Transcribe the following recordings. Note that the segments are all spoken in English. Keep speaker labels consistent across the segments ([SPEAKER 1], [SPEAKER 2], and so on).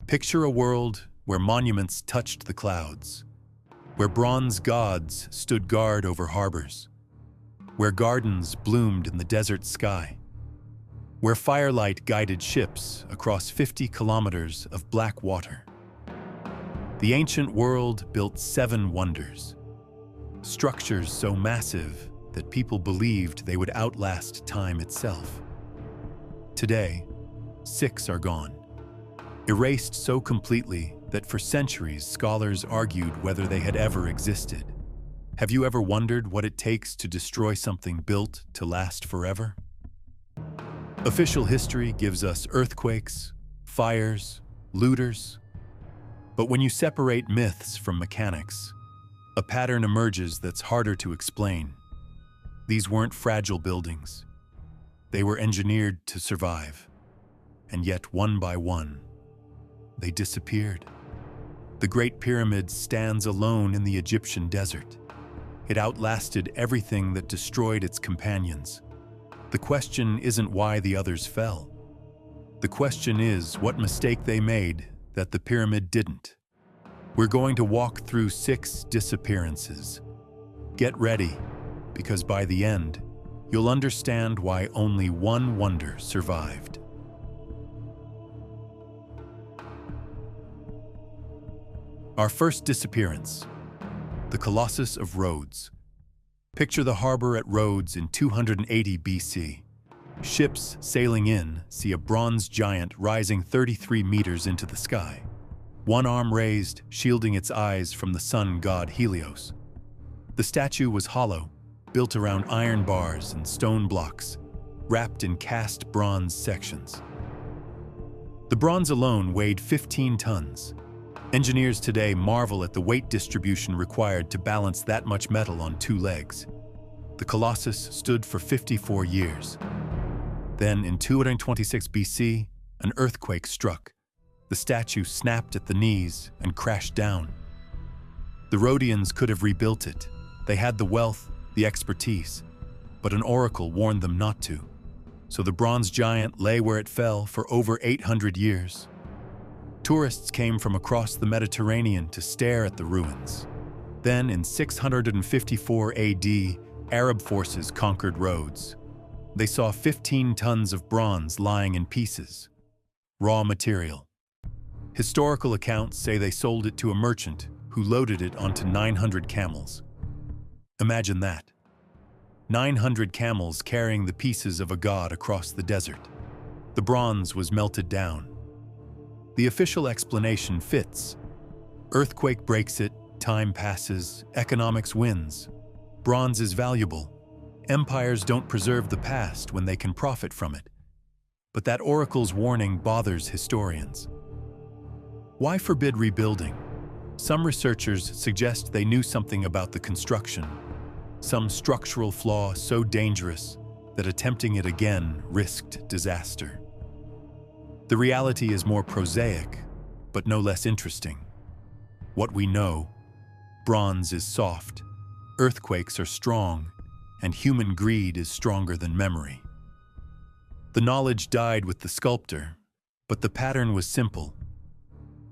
[SPEAKER 1] Picture a world where monuments touched the clouds, where bronze gods stood guard over harbors, where gardens bloomed in the desert sky, where firelight guided ships across 50 kilometers of black water. The ancient world built 7 wonders, structures so massive that people believed they would outlast time itself. Today, 6 are gone, erased so completely that for centuries scholars argued whether they had ever existed. Have you ever wondered what it takes to destroy something built to last forever? Official history gives us earthquakes, fires, looters. But when you separate myths from mechanics, a pattern emerges that's harder to explain. These weren't fragile buildings. They were engineered to survive. And yet, one by one, they disappeared. The Great Pyramid stands alone in the Egyptian desert. It outlasted everything that destroyed its companions. The question isn't why the others fell. The question is what mistake they made that the pyramid didn't. We're going to walk through 6 disappearances. Get ready, because by the end, you'll understand why only one wonder survived. Our first disappearance, the Colossus of Rhodes. Picture the harbor at Rhodes in 280 BC. Ships sailing in see a bronze giant rising 33 meters into the sky, one arm raised, shielding its eyes from the sun god Helios. The statue was hollow, built around iron bars and stone blocks, wrapped in cast bronze sections. The bronze alone weighed 15 tons. Engineers today marvel at the weight distribution required to balance that much metal on 2 legs. The Colossus stood for 54 years. Then, in 226 BC, an earthquake struck. The statue snapped at the knees and crashed down. The Rhodians could have rebuilt it. They had the wealth, the expertise, but an oracle warned them not to. So the bronze giant lay where it fell for over 800 years. Tourists came from across the Mediterranean to stare at the ruins. Then, in 654 AD, Arab forces conquered Rhodes. They saw 15 tons of bronze lying in pieces, raw material. Historical accounts say they sold it to a merchant who loaded it onto 900 camels. Imagine that. 900 camels carrying the pieces of a god across the desert. The bronze was melted down. The official explanation fits. Earthquake breaks it, time passes, economics wins. Bronze is valuable. Empires don't preserve the past when they can profit from it. But that oracle's warning bothers historians. Why forbid rebuilding? Some researchers suggest they knew something about the construction, some structural flaw so dangerous that attempting it again risked disaster. The reality is more prosaic, but no less interesting. What we know, bronze is soft, earthquakes are strong, and human greed is stronger than memory. The knowledge died with the sculptor, but the pattern was simple.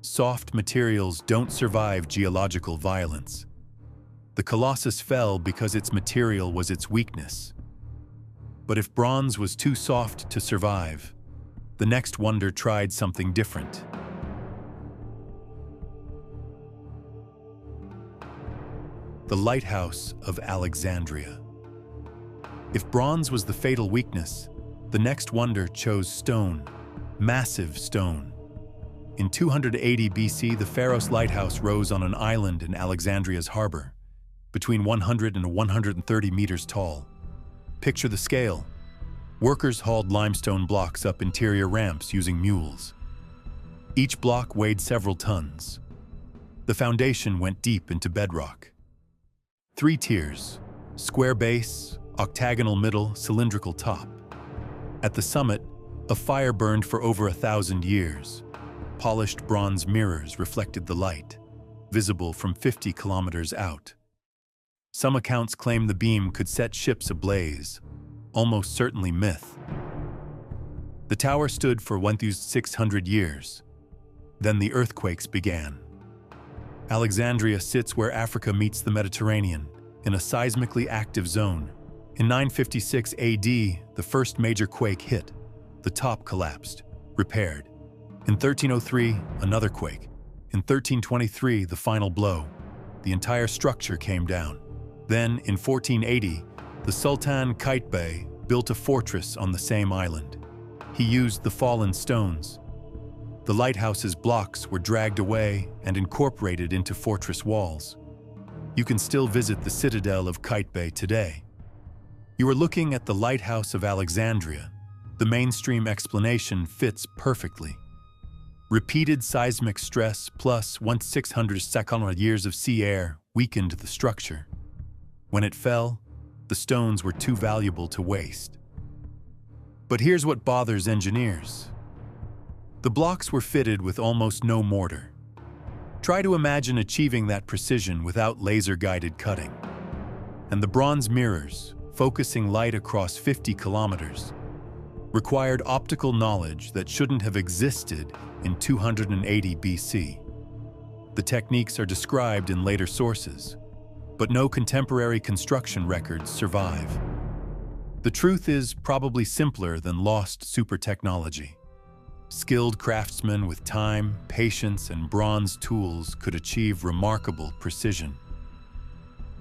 [SPEAKER 1] Soft materials don't survive geological violence. The Colossus fell because its material was its weakness. But if bronze was too soft to survive, the next wonder tried something different. The Lighthouse of Alexandria. If bronze was the fatal weakness, the next wonder chose stone, massive stone. In 280 BC, the Pharos Lighthouse rose on an island in Alexandria's harbor, between 100 and 130 meters tall. Picture the scale. Workers hauled limestone blocks up interior ramps using mules. Each block weighed several tons. The foundation went deep into bedrock. 3 tiers, square base, octagonal middle, cylindrical top. At the summit, a fire burned for over 1,000 years. Polished bronze mirrors reflected the light, visible from 50 kilometers out. Some accounts claim the beam could set ships ablaze, almost certainly myth. The tower stood for 1,600 years. Then the earthquakes began. Alexandria sits where Africa meets the Mediterranean, in a seismically active zone. In 956 AD, the first major quake hit. The top collapsed, repaired. In 1303, another quake. In 1323, the final blow. The entire structure came down. Then, in 1480, the Sultan Qaitbay built a fortress on the same island. He used the fallen stones. The lighthouse's blocks were dragged away and incorporated into fortress walls. You can still visit the citadel of Qaitbay today. You are looking at the Lighthouse of Alexandria. The mainstream explanation fits perfectly. Repeated seismic stress plus 1/600 years of sea air weakened the structure. When it fell, the stones were too valuable to waste. But here's what bothers engineers. The blocks were fitted with almost no mortar. Try to imagine achieving that precision without laser-guided cutting. And the bronze mirrors, focusing light across 50 kilometers, required optical knowledge that shouldn't have existed in 280 BC. The techniques are described in later sources, but no contemporary construction records survive. The truth is probably simpler than lost super technology. Skilled craftsmen with time, patience, and bronze tools could achieve remarkable precision.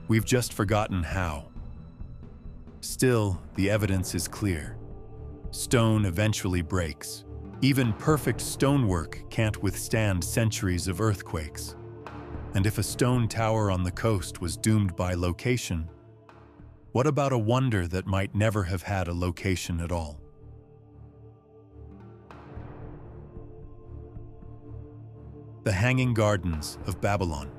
[SPEAKER 1] We've just forgotten how. Still, the evidence is clear. Stone eventually breaks. Even perfect stonework can't withstand centuries of earthquakes. And if a stone tower on the coast was doomed by location, what about a wonder that might never have had a location at all? The Hanging Gardens of Babylon.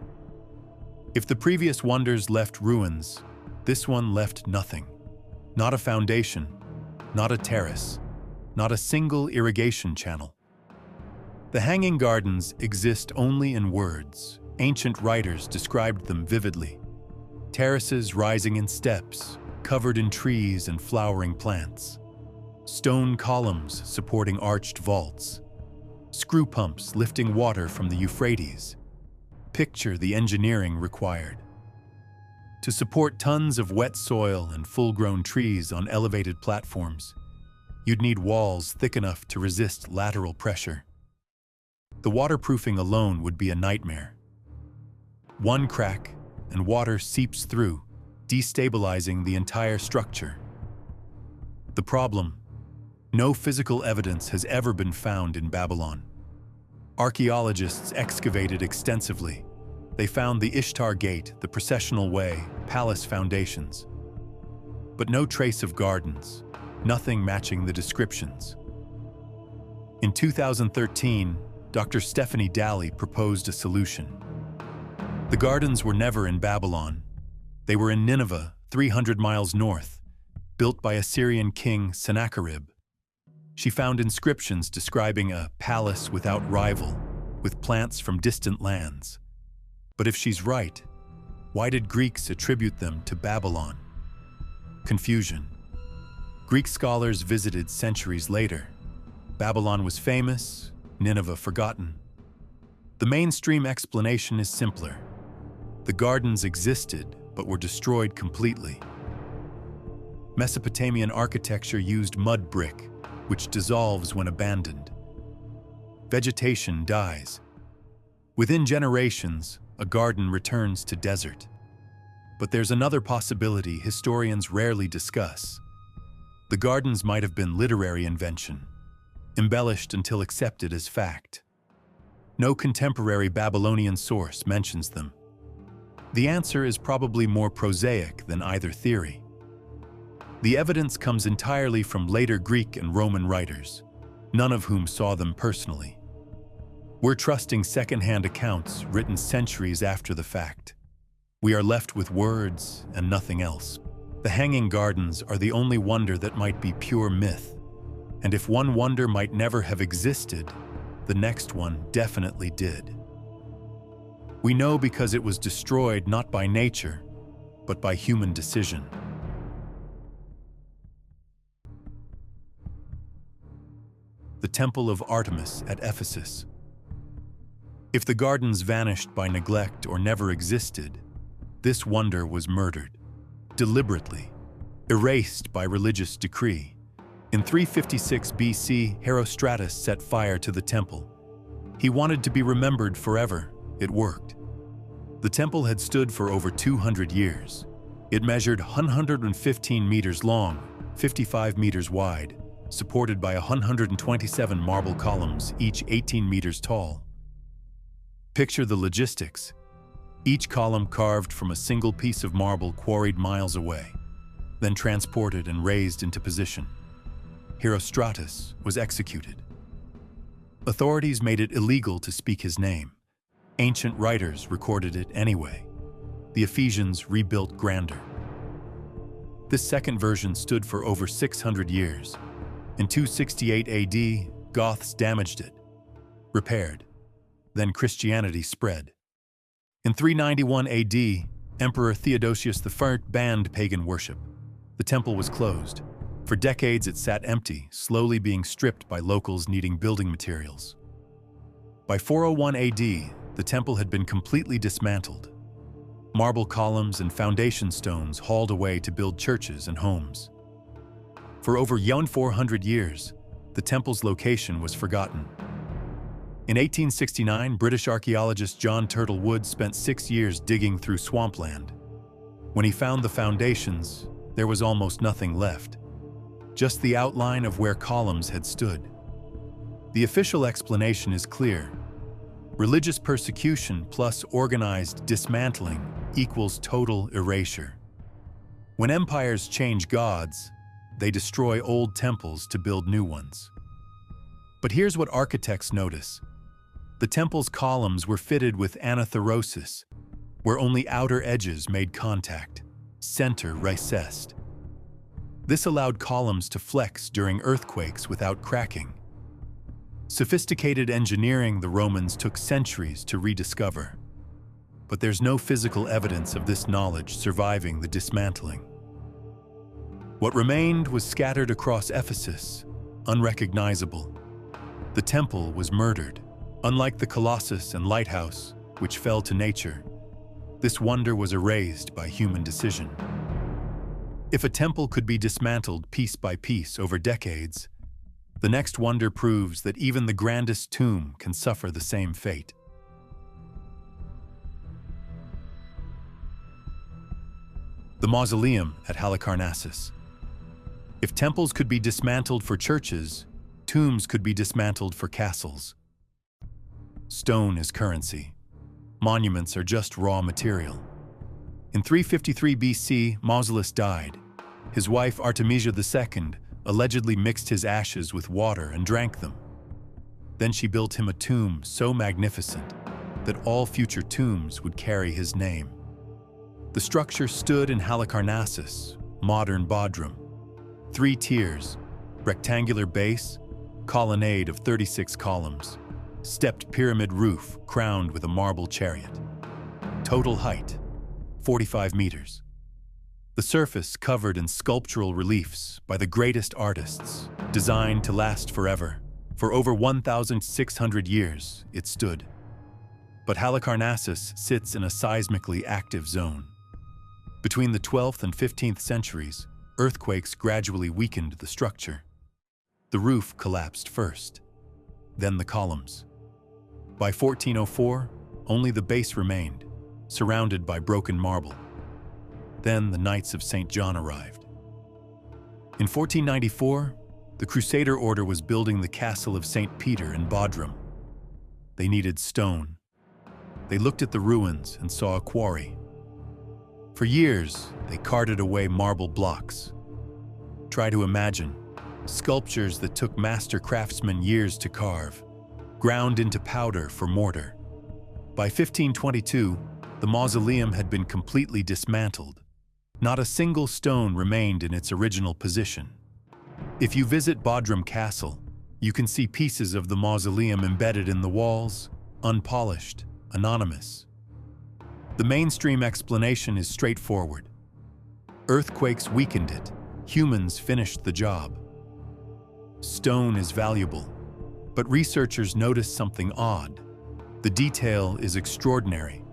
[SPEAKER 1] If the previous wonders left ruins, this one left nothing. Not a foundation, not a terrace, not a single irrigation channel. The Hanging Gardens exist only in words. Ancient writers described them vividly. Terraces rising in steps, covered in trees and flowering plants. Stone columns supporting arched vaults. Screw pumps lifting water from the Euphrates. Picture the engineering required. To support tons of wet soil and full-grown trees on elevated platforms, you'd need walls thick enough to resist lateral pressure. The waterproofing alone would be a nightmare. One crack, and water seeps through, destabilizing the entire structure. The problem: no physical evidence has ever been found in Babylon. Archaeologists excavated extensively. They found the Ishtar Gate, the processional way, palace foundations. But no trace of gardens, nothing matching the descriptions. In 2013, Dr. Stephanie Daly proposed a solution. The gardens were never in Babylon. They were in Nineveh, 300 miles north, built by Assyrian king Sennacherib. She found inscriptions describing a palace without rival, with plants from distant lands. But if she's right, why did Greeks attribute them to Babylon? Confusion. Greek scholars visited centuries later. Babylon was famous, Nineveh forgotten. The mainstream explanation is simpler. The gardens existed, but were destroyed completely. Mesopotamian architecture used mud brick, which dissolves when abandoned. Vegetation dies. Within generations, a garden returns to desert. But there's another possibility historians rarely discuss. The gardens might have been literary invention, embellished until accepted as fact. No contemporary Babylonian source mentions them. The answer is probably more prosaic than either theory. The evidence comes entirely from later Greek and Roman writers, none of whom saw them personally. We're trusting second-hand accounts written centuries after the fact. We are left with words and nothing else. The Hanging Gardens are the only wonder that might be pure myth. And if one wonder might never have existed, the next one definitely did. We know because it was destroyed not by nature, but by human decision. The Temple of Artemis at Ephesus. If the gardens vanished by neglect or never existed, this wonder was murdered, deliberately, erased by religious decree. In 356 BC, Herostratus set fire to the temple. He wanted to be remembered forever. It worked. The temple had stood for over 200 years. It measured 115 meters long, 55 meters wide, supported by 127 marble columns, each 18 meters tall. Picture the logistics. Each column carved from a single piece of marble quarried miles away, then transported and raised into position. Herostratus was executed. Authorities made it illegal to speak his name. Ancient writers recorded it anyway. The Ephesians rebuilt grander. This second version stood for over 600 years. In 268 AD, Goths damaged it, repaired. Then Christianity spread. In 391 AD, Emperor Theodosius I banned pagan worship. The temple was closed. For decades it sat empty, slowly being stripped by locals needing building materials. By 401 AD, the temple had been completely dismantled. Marble columns and foundation stones hauled away to build churches and homes. For over 400 years, the temple's location was forgotten. In 1869, British archaeologist John Turtle Wood spent 6 years digging through swampland. When he found the foundations, there was almost nothing left, just the outline of where columns had stood. The official explanation is clear. Religious persecution plus organized dismantling equals total erasure. When empires change gods, they destroy old temples to build new ones. But here's what architects notice. The temple's columns were fitted with anathyrosis, where only outer edges made contact, center recessed. This allowed columns to flex during earthquakes without cracking. Sophisticated engineering the Romans took centuries to rediscover. But there's no physical evidence of this knowledge surviving the dismantling. What remained was scattered across Ephesus, unrecognizable. The temple was murdered. Unlike the Colossus and Lighthouse, which fell to nature, this wonder was erased by human decision. If a temple could be dismantled piece by piece over decades, the next wonder proves that even the grandest tomb can suffer the same fate. The Mausoleum at Halicarnassus. If temples could be dismantled for churches, tombs could be dismantled for castles. Stone is currency. Monuments are just raw material. In 353 BC, Mausolus died. His wife Artemisia II allegedly mixed his ashes with water and drank them. Then she built him a tomb so magnificent that all future tombs would carry his name. The structure stood in Halicarnassus, modern Bodrum. 3 tiers, rectangular base, colonnade of 36 columns, stepped pyramid roof crowned with a marble chariot. Total height, 45 meters. The surface covered in sculptural reliefs by the greatest artists, designed to last forever. For over 1,600 years, it stood. But Halicarnassus sits in a seismically active zone. Between the 12th and 15th centuries, earthquakes gradually weakened the structure. The roof collapsed first, then the columns. By 1404, only the base remained, surrounded by broken marble. Then the Knights of St. John arrived. In 1494, the Crusader order was building the castle of St. Peter in Bodrum. They needed stone. They looked at the ruins and saw a quarry. For years, they carted away marble blocks. Try to imagine sculptures that took master craftsmen years to carve, ground into powder for mortar. By 1522, the mausoleum had been completely dismantled. Not a single stone remained in its original position. If you visit Bodrum Castle, you can see pieces of the mausoleum embedded in the walls, unpolished, anonymous. The mainstream explanation is straightforward. Earthquakes weakened it. Humans finished the job. Stone is valuable, but researchers noticed something odd. The detail is extraordinary.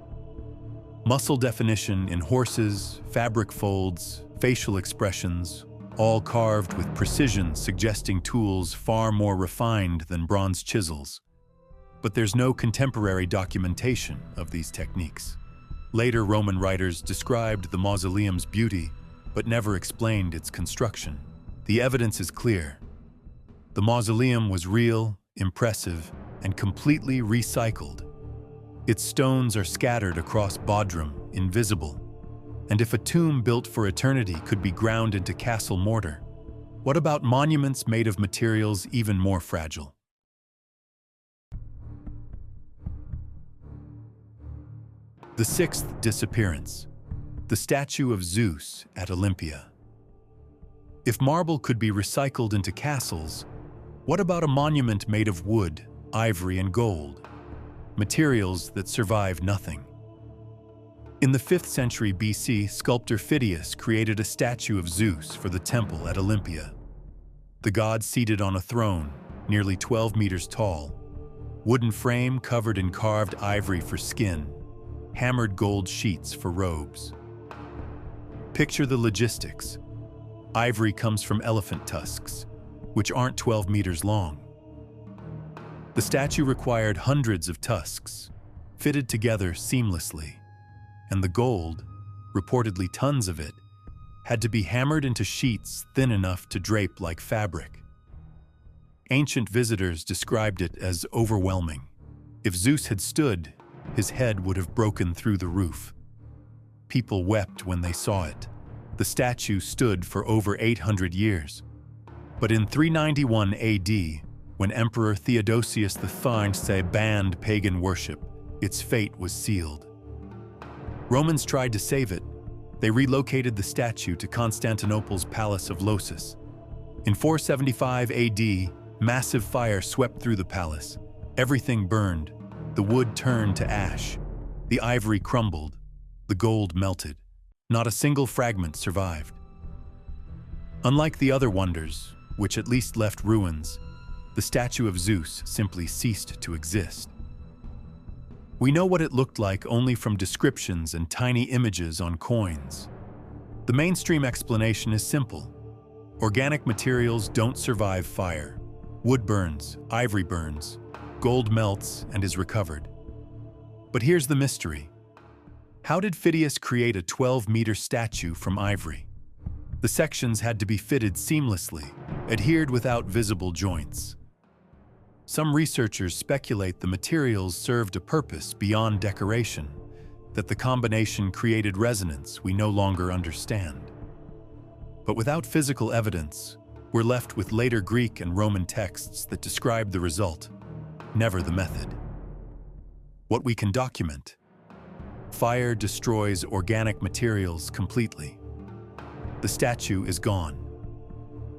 [SPEAKER 1] Muscle definition in horses, fabric folds, facial expressions, all carved with precision, suggesting tools far more refined than bronze chisels. But there's no contemporary documentation of these techniques. Later Roman writers described the mausoleum's beauty, but never explained its construction. The evidence is clear. The mausoleum was real, impressive, and completely recycled. Its stones are scattered across Bodrum, invisible. And if a tomb built for eternity could be ground into castle mortar, what about monuments made of materials even more fragile? The sixth disappearance, the statue of Zeus at Olympia. If marble could be recycled into castles, what about a monument made of wood, ivory, and gold? Materials that survive nothing. In the 5th century BC, sculptor Phidias created a statue of Zeus for the temple at Olympia. The god seated on a throne, nearly 12 meters tall, wooden frame covered in carved ivory for skin, hammered gold sheets for robes. Picture the logistics. Ivory comes from elephant tusks, which aren't 12 meters long. The statue required hundreds of tusks, fitted together seamlessly, and the gold, reportedly tons of it, had to be hammered into sheets thin enough to drape like fabric. Ancient visitors described it as overwhelming. If Zeus had stood, his head would have broken through the roof. People wept when they saw it. The statue stood for over 800 years. But in 391 AD, when Emperor Theodosius IV banned pagan worship, its fate was sealed. Romans tried to save it. They relocated the statue to Constantinople's Palace of Colossus. In 475 AD, massive fire swept through the palace. Everything burned. The wood turned to ash. The ivory crumbled. The gold melted. Not a single fragment survived. Unlike the other wonders, which at least left ruins, the statue of Zeus simply ceased to exist. We know what it looked like only from descriptions and tiny images on coins. The mainstream explanation is simple. Organic materials don't survive fire. Wood burns, ivory burns, gold melts and is recovered. But here's the mystery. How did Phidias create a 12-meter statue from ivory? The sections had to be fitted seamlessly, adhered without visible joints. Some researchers speculate the materials served a purpose beyond decoration, that the combination created resonance we no longer understand. But without physical evidence, we're left with later Greek and Roman texts that describe the result, never the method. What we can document: fire destroys organic materials completely. The statue is gone.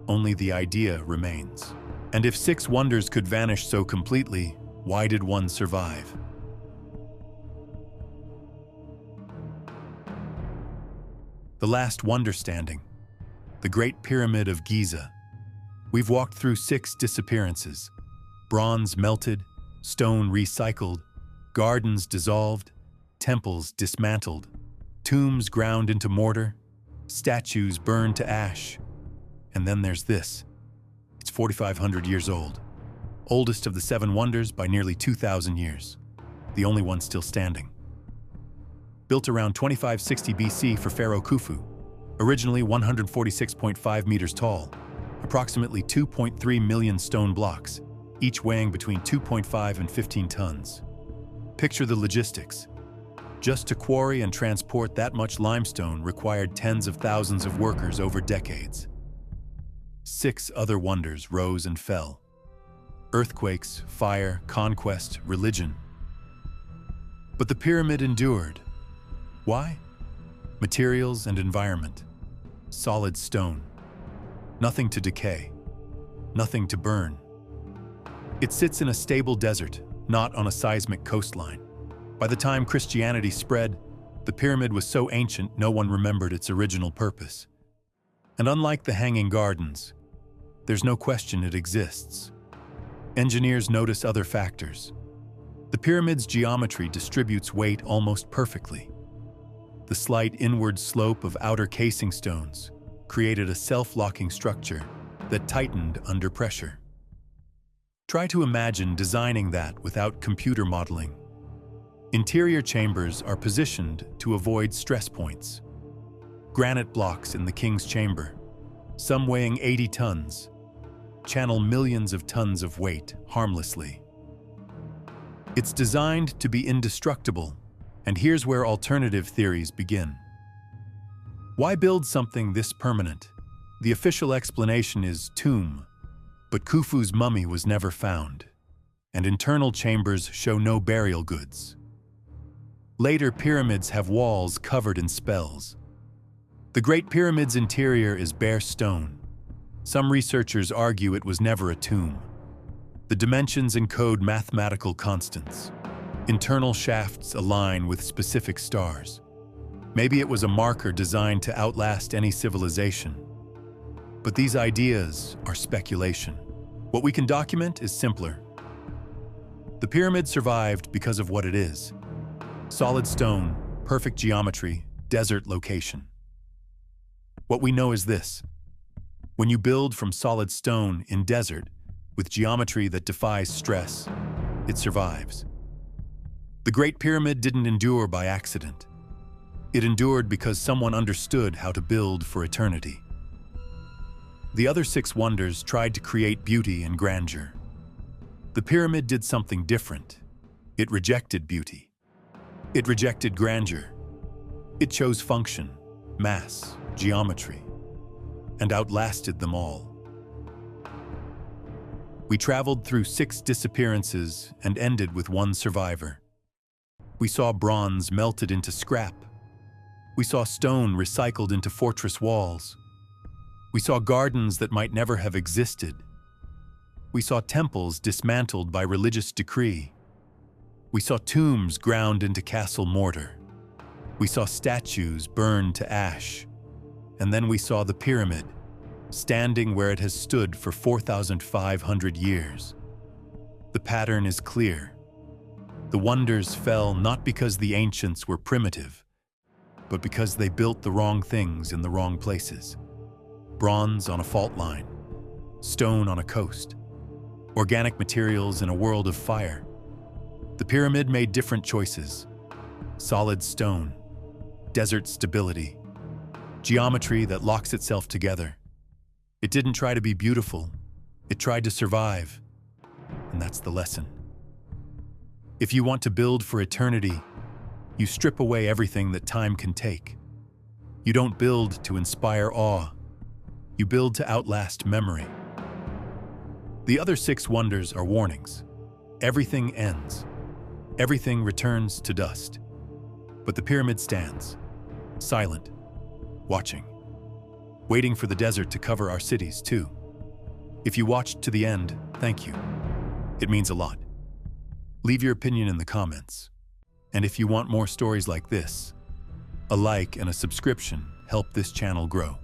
[SPEAKER 1] Only the idea remains. And if 6 wonders could vanish so completely, why did one survive? The last wonder standing, the Great Pyramid of Giza. We've walked through 6 disappearances: bronze melted, stone recycled, gardens dissolved, temples dismantled, tombs ground into mortar, statues burned to ash. And then there's this. It's 4,500 years old, oldest of the 7 wonders by nearly 2,000 years, the only one still standing. Built around 2560 BC for Pharaoh Khufu, originally 146.5 meters tall, approximately 2.3 million stone blocks, each weighing between 2.5 and 15 tons. Picture the logistics. Just to quarry and transport that much limestone required tens of thousands of workers over decades. 6 other wonders rose and fell. Earthquakes, fire, conquest, religion. But the pyramid endured. Why? Materials and environment. Solid stone. Nothing to decay. Nothing to burn. It sits in a stable desert, not on a seismic coastline. By the time Christianity spread, the pyramid was so ancient no one remembered its original purpose. And unlike the Hanging Gardens, there's no question it exists. Engineers notice other factors. The pyramid's geometry distributes weight almost perfectly. The slight inward slope of outer casing stones created a self-locking structure that tightened under pressure. Try to imagine designing that without computer modeling. Interior chambers are positioned to avoid stress points. Granite blocks in the king's chamber, some weighing 80 tons, channel millions of tons of weight harmlessly. It's designed to be indestructible, and here's where alternative theories begin. Why build something this permanent? The official explanation is tomb, but Khufu's mummy was never found, and internal chambers show no burial goods. Later pyramids have walls covered in spells. The Great Pyramid's interior is bare stone. Some researchers argue it was never a tomb. The dimensions encode mathematical constants. Internal shafts align with specific stars. Maybe it was a marker designed to outlast any civilization. But these ideas are speculation. What we can document is simpler. The pyramid survived because of what it is. Solid stone, perfect geometry, desert location. What we know is this: when you build from solid stone in desert, with geometry that defies stress, it survives. The Great Pyramid didn't endure by accident. It endured because someone understood how to build for eternity. The other 6 wonders tried to create beauty and grandeur. The pyramid did something different. It rejected beauty. It rejected grandeur. It chose function, mass, geometry, and outlasted them all. We traveled through 6 disappearances and ended with 1 survivor. We saw bronze melted into scrap. We saw stone recycled into fortress walls. We saw gardens that might never have existed. We saw temples dismantled by religious decree. We saw tombs ground into castle mortar. We saw statues burned to ash. And then we saw the pyramid, standing where it has stood for 4,500 years. The pattern is clear. The wonders fell not because the ancients were primitive, but because they built the wrong things in the wrong places. Bronze on a fault line, stone on a coast, organic materials in a world of fire. The pyramid made different choices: solid stone, desert stability, geometry that locks itself together. It didn't try to be beautiful, it tried to survive, and that's the lesson. If you want to build for eternity, you strip away everything that time can take. You don't build to inspire awe, you build to outlast memory. The other 6 wonders are warnings. Everything ends. Everything returns to dust. But the pyramid stands, silent, watching, waiting for the desert to cover our cities too. If you watched to the end, thank you. It means a lot. Leave your opinion in the comments. And if you want more stories like this, a like and a subscription help this channel grow.